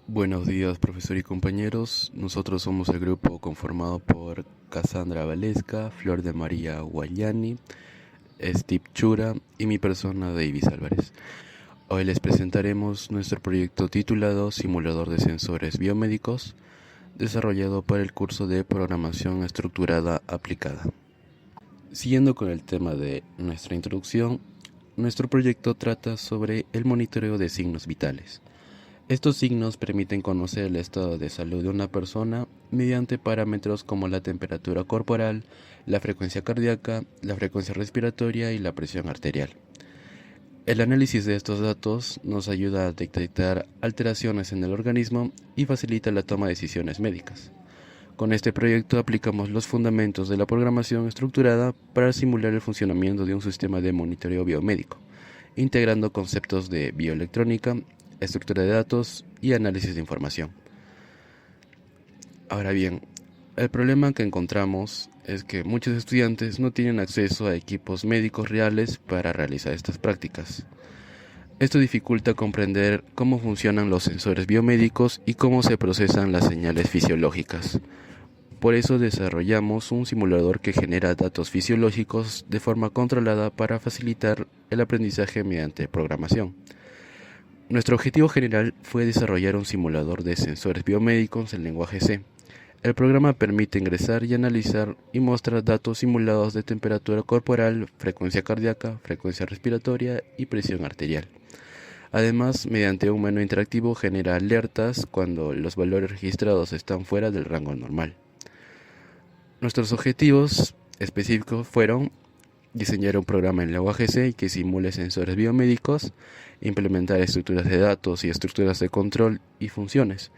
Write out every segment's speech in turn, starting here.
Buenos días, profesor y compañeros. Nosotros somos el grupo conformado por Cassandra Valesca, Flor de María Guayani, Steve Chura y mi persona Davis Álvarez. Hoy les presentaremos nuestro proyecto titulado Simulador de Sensores Biomédicos, desarrollado para el curso de Programación Estructurada Aplicada. Siguiendo con el tema de nuestra introducción, nuestro proyecto trata sobre el monitoreo de signos vitales. Estos signos permiten conocer el estado de salud de una persona mediante parámetros como la temperatura corporal, la frecuencia cardíaca, la frecuencia respiratoria y la presión arterial. El análisis de estos datos nos ayuda a detectar alteraciones en el organismo y facilita la toma de decisiones médicas. Con este proyecto aplicamos los fundamentos de la programación estructurada para simular el funcionamiento de un sistema de monitoreo biomédico, integrando conceptos de bioelectrónica, estructura de datos y análisis de información. Ahora bien, el problema que encontramos es que muchos estudiantes no tienen acceso a equipos médicos reales para realizar estas prácticas. Esto dificulta comprender cómo funcionan los sensores biomédicos y cómo se procesan las señales fisiológicas. Por eso desarrollamos un simulador que genera datos fisiológicos de forma controlada para facilitar el aprendizaje mediante programación. Nuestro objetivo general fue desarrollar un simulador de sensores biomédicos en lenguaje C. El programa permite ingresar y analizar y mostrar datos simulados de temperatura corporal, frecuencia cardíaca, frecuencia respiratoria y presión arterial. Además, mediante un menú interactivo genera alertas cuando los valores registrados están fuera del rango normal. Nuestros objetivos específicos fueron diseñar un programa en lenguaje C que simule sensores biomédicos, implementar estructuras de datos y estructuras de control y funciones,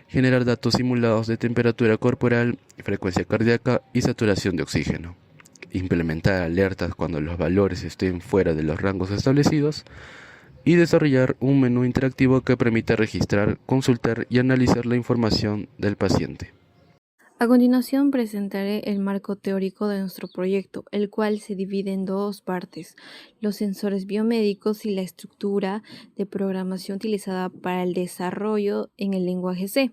generar datos simulados de temperatura corporal, frecuencia cardíaca y saturación de oxígeno, implementar alertas cuando los valores estén fuera de los rangos establecidos y desarrollar un menú interactivo que permita registrar, consultar y analizar la información del paciente. A continuación presentaré el marco teórico de nuestro proyecto, el cual se divide en dos partes: los sensores biomédicos y la estructura de programación utilizada para el desarrollo en el lenguaje C.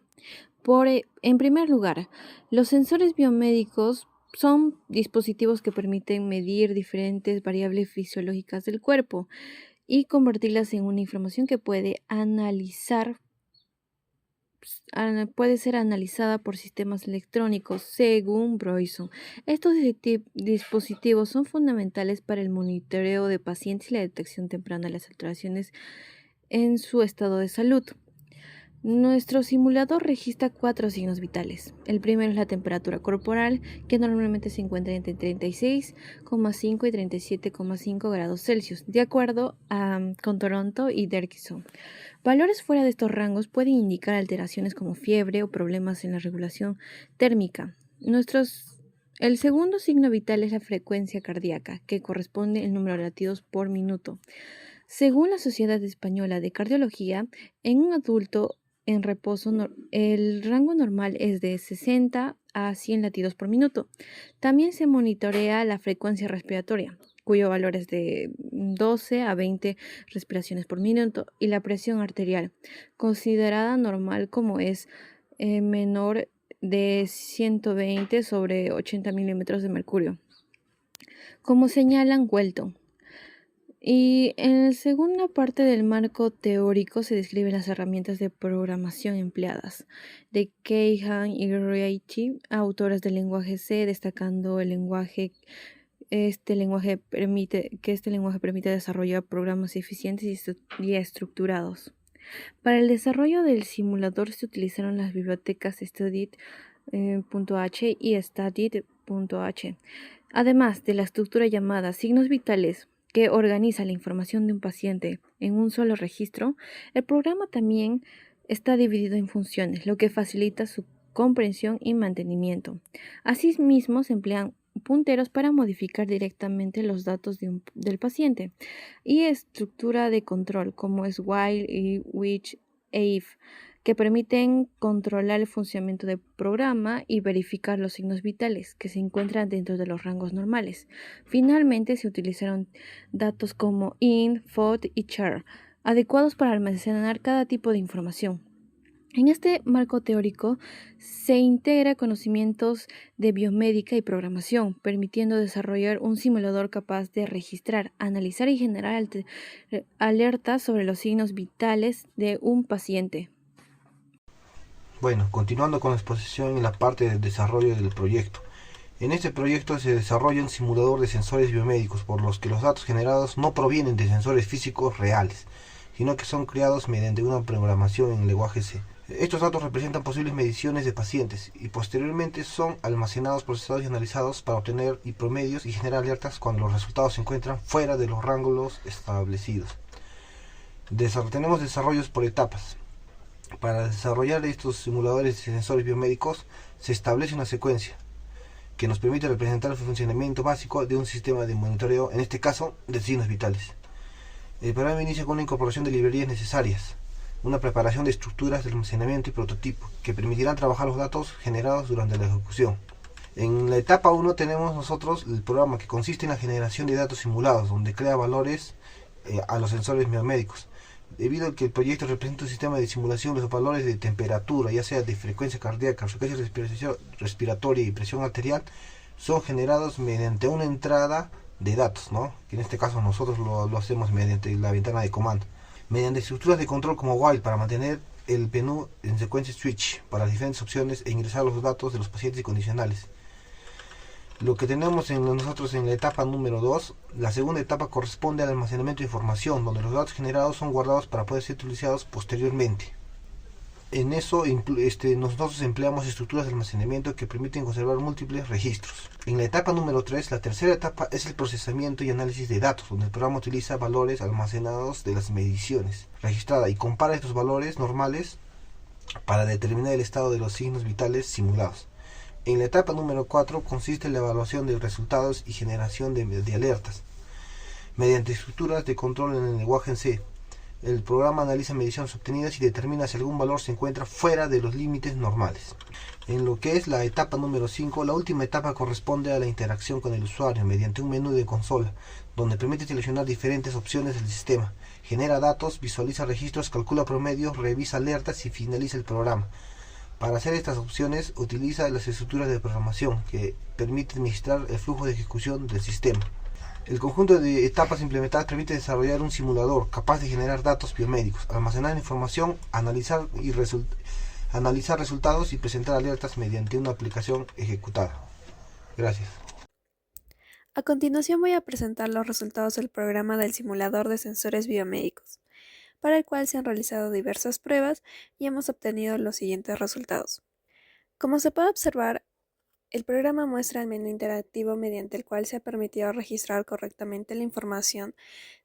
En primer lugar, los sensores biomédicos son dispositivos que permiten medir diferentes variables fisiológicas del cuerpo y convertirlas en una información que puede ser analizada por sistemas electrónicos, según Broyson. Estos dispositivos son fundamentales para el monitoreo de pacientes y la detección temprana de las alteraciones en su estado de salud. Nuestro simulador registra 4 signos vitales. El primero es la temperatura corporal, que normalmente se encuentra entre 36,5 y 37,5 grados Celsius, de acuerdo con Toronto y Derkison. Valores fuera de estos rangos pueden indicar alteraciones como fiebre o problemas en la regulación térmica. El segundo signo vital es la frecuencia cardíaca, que corresponde al número de latidos por minuto. Según la Sociedad Española de Cardiología, en un adulto en reposo el rango normal es de 60 a 100 latidos por minuto. También se monitorea la frecuencia respiratoria, cuyo valor es de 12 a 20 respiraciones por minuto, y la presión arterial, considerada normal como es menor de 120 sobre 80 milímetros de mercurio, como señalan Welton. Y en la segunda parte del marco teórico se describen las herramientas de programación empleadas de Keihan y Ryoichi, autoras del lenguaje C, destacando este lenguaje permite desarrollar programas eficientes y estructurados. Para el desarrollo del simulador se utilizaron las bibliotecas Studied.h y Studied.h, además de la estructura llamada signos vitales, que organiza la información de un paciente en un solo registro. El programa también está dividido en funciones, lo que facilita su comprensión y mantenimiento. Asimismo, se emplean punteros para modificar directamente los datos del paciente, y estructura de control como es while y which e if, que permiten controlar el funcionamiento del programa y verificar los signos vitales que se encuentran dentro de los rangos normales. Finalmente, se utilizaron datos como in, fod y char, adecuados para almacenar cada tipo de información. En este marco teórico se integra conocimientos de biomédica y programación, permitiendo desarrollar un simulador capaz de registrar, analizar y generar alertas sobre los signos vitales de un paciente. Bueno, continuando con la exposición en la parte del desarrollo del proyecto. En este proyecto se desarrolla un simulador de sensores biomédicos por los que los datos generados no provienen de sensores físicos reales, sino que son creados mediante una programación en lenguaje C. Estos datos representan posibles mediciones de pacientes y posteriormente son almacenados, procesados y analizados para obtener promedios y generar alertas cuando los resultados se encuentran fuera de los rangos establecidos. Tenemos desarrollos por etapas. Para desarrollar estos simuladores de sensores biomédicos se establece una secuencia que nos permite representar el funcionamiento básico de un sistema de monitoreo, en este caso de signos vitales. El programa inicia con una incorporación de librerías necesarias, una preparación de estructuras de almacenamiento y prototipo que permitirán trabajar los datos generados durante la ejecución. En la etapa 1 tenemos nosotros el programa que consiste en la generación de datos simulados, donde crea valores a los sensores biomédicos. Debido a que el proyecto representa un sistema de simulación, los valores de temperatura, ya sea de frecuencia cardíaca, frecuencia respiratoria y presión arterial, son generados mediante una entrada de datos, ¿no? Que en este caso nosotros lo hacemos mediante la ventana de comando. Mediante estructuras de control como while para mantener el menú en secuencia switch para las diferentes opciones e ingresar los datos de los pacientes y condicionales. Lo que tenemos nosotros en la etapa número 2, la segunda etapa corresponde al almacenamiento de información, donde los datos generados son guardados para poder ser utilizados posteriormente. En eso nosotros empleamos estructuras de almacenamiento que permiten conservar múltiples registros. En la etapa número 3, la tercera etapa es el procesamiento y análisis de datos, donde el programa utiliza valores almacenados de las mediciones registradas y compara estos valores normales para determinar el estado de los signos vitales simulados. En la etapa número 4 consiste en la evaluación de resultados y generación de alertas. Mediante estructuras de control en el lenguaje en C, el programa analiza mediciones obtenidas y determina si algún valor se encuentra fuera de los límites normales. En lo que es la etapa número 5, la última etapa corresponde a la interacción con el usuario mediante un menú de consola, donde permite seleccionar diferentes opciones del sistema, genera datos, visualiza registros, calcula promedios, revisa alertas y finaliza el programa. Para hacer estas opciones utiliza las estructuras de programación que permiten administrar el flujo de ejecución del sistema. El conjunto de etapas implementadas permite desarrollar un simulador capaz de generar datos biomédicos, almacenar información, analizar resultados y presentar alertas mediante una aplicación ejecutada. Gracias. A continuación voy a presentar los resultados del programa del simulador de sensores biomédicos, para el cual se han realizado diversas pruebas y hemos obtenido los siguientes resultados. Como se puede observar, el programa muestra el menú interactivo mediante el cual se ha permitido registrar correctamente la información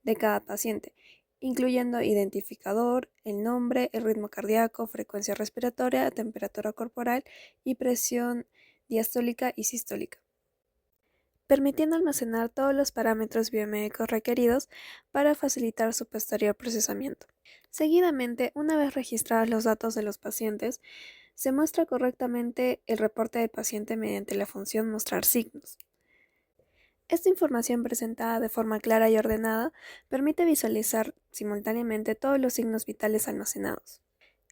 de cada paciente, incluyendo identificador, el nombre, el ritmo cardíaco, frecuencia respiratoria, temperatura corporal y presión diastólica y sistólica, permitiendo almacenar todos los parámetros biomédicos requeridos para facilitar su posterior procesamiento. Seguidamente, una vez registrados los datos de los pacientes, se muestra correctamente el reporte del paciente mediante la función mostrar signos. Esta información presentada de forma clara y ordenada permite visualizar simultáneamente todos los signos vitales almacenados.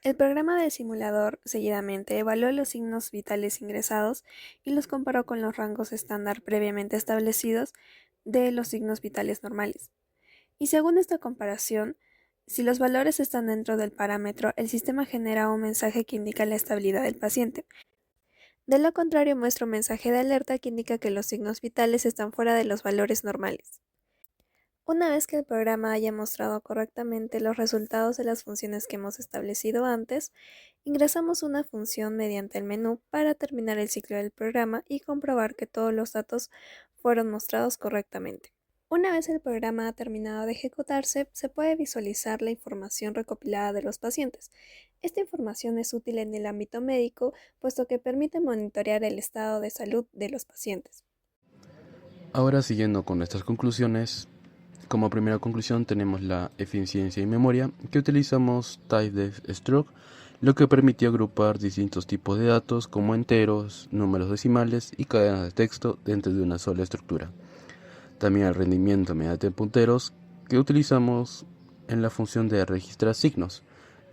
El programa del simulador seguidamente evaluó los signos vitales ingresados y los comparó con los rangos estándar previamente establecidos de los signos vitales normales. Y según esta comparación, si los valores están dentro del parámetro, el sistema genera un mensaje que indica la estabilidad del paciente. De lo contrario, muestra un mensaje de alerta que indica que los signos vitales están fuera de los valores normales. Una vez que el programa haya mostrado correctamente los resultados de las funciones que hemos establecido antes, ingresamos una función mediante el menú para terminar el ciclo del programa y comprobar que todos los datos fueron mostrados correctamente. Una vez el programa ha terminado de ejecutarse, se puede visualizar la información recopilada de los pacientes. Esta información es útil en el ámbito médico, puesto que permite monitorear el estado de salud de los pacientes. Ahora, siguiendo con nuestras conclusiones, como primera conclusión tenemos la eficiencia y memoria, que utilizamos typedef-struct, lo que permitió agrupar distintos tipos de datos como enteros, números decimales y cadenas de texto dentro de una sola estructura. También el rendimiento mediante punteros, que utilizamos en la función de registrar signos,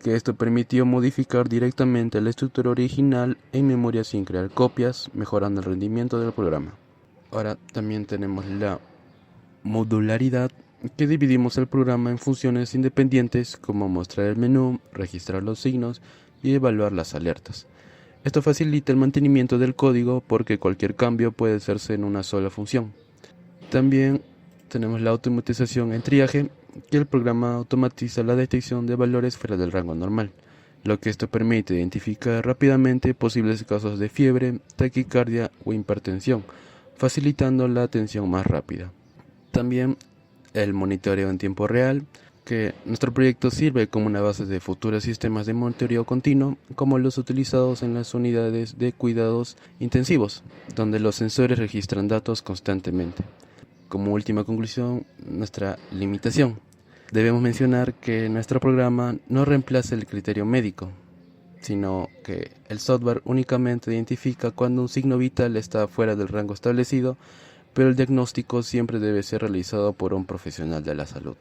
que esto permitió modificar directamente la estructura original en memoria sin crear copias, mejorando el rendimiento del programa. Ahora también tenemos la modularidad, que dividimos el programa en funciones independientes como mostrar el menú, registrar los signos y evaluar las alertas. Esto facilita el mantenimiento del código porque cualquier cambio puede hacerse en una sola función. También tenemos la automatización en triaje, que el programa automatiza la detección de valores fuera del rango normal, lo que esto permite identificar rápidamente posibles casos de fiebre, taquicardia o hipertensión, facilitando la atención más rápida. También el monitoreo en tiempo real, que nuestro proyecto sirve como una base de futuros sistemas de monitoreo continuo, como los utilizados en las unidades de cuidados intensivos, donde los sensores registran datos constantemente. Como última conclusión, nuestra limitación. Debemos mencionar que nuestro programa no reemplaza el criterio médico, sino que el software únicamente identifica cuando un signo vital está fuera del rango establecido, pero el diagnóstico siempre debe ser realizado por un profesional de la salud.